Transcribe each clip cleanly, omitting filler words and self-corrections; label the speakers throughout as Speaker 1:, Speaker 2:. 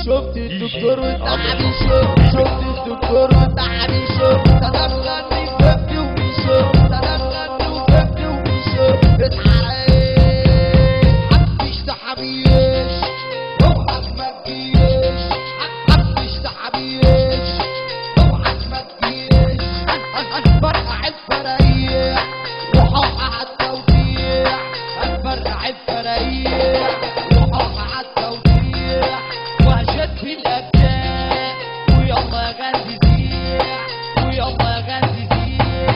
Speaker 1: شفت الدكتور والتعبي شفت الدكتور والتعبي تدخلني وجبت وبيشوف تدخلني وجبت وبيشوف اتحرقت محدش تحبيش اوعك ما تجيش محدش تحبيش اوعك ما تجيش هنفرقع الفرايح وحوحة عالتوزيع هنفرقع الفرايح وحوحة عالتوزيع وهشد في الأجزاء ويلا يا غازي زيع ويلا يا غازي زيع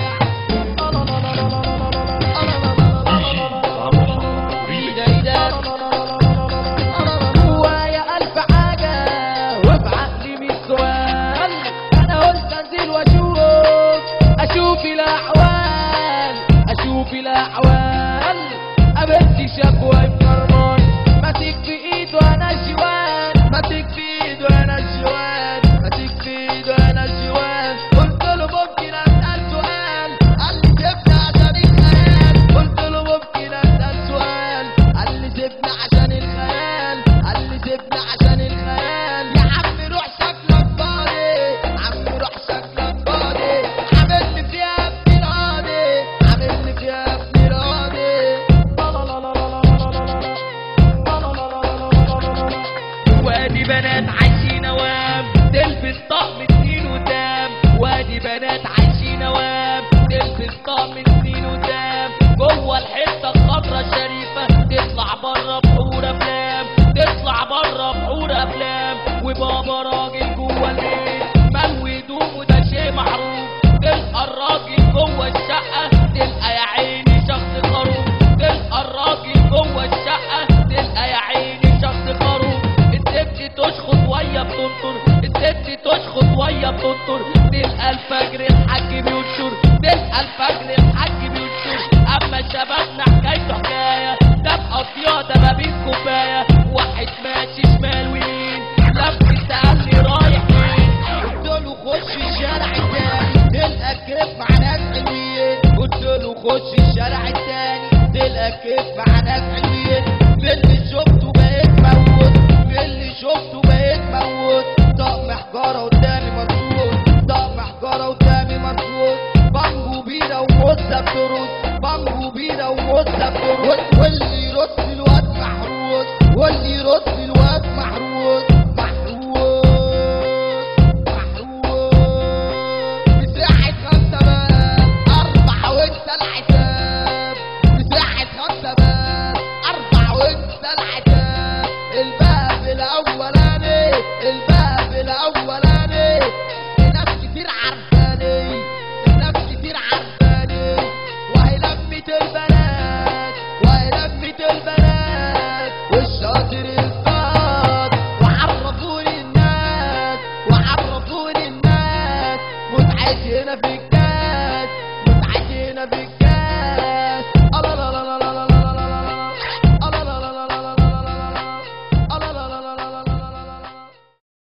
Speaker 1: جوايا ألف حاجة وفي عقلي 100 سؤال أنا قلت أنزل وأشوف الأحوال أشوف الأحوال قابلت شاب واقف فرمان ماسك في إيده أنا الجوان ماسك في إيده أنا الجوان ماسك في إيده أنا الجوان قلت له ممكن أسأل سؤال قال لي سيبني عشان الخيال قلت له ممكن أسأل سؤال قال لي سيبني عشان الخيال قال لي سيبني عشان الخيال يا عم روح شكلك فاضي عم روح شكلك فاضي عاملني فيها ابن القاضي عاملني فيها ابن القاضي وادي بنات عايشين اوام تلبس طقم سنين قدام وادي بنات عايشين اوام تلبس طقم سنين قدام جوه الحته الخضرا الشريفه تطلع بره بحور افلام تطلع بره بحور افلام وبابا راجل جوه البيت ملوي هدومه ده شيء معروف تلقى الراجل جوه الشقه تلقى يا عيني شخص خروف تلقى الراجل جوه الشقه تلقى يا عيني شخص خروف الست تشخط ويا بتنطر الست تشخط ويا بتنطر تلقى الفجر الحاج بينشر تلقى الفجر الحاج بينشر اما شبابنا حكايته حكايه ده بقضيها ده ما بين كوبايه واحد ماشي شمال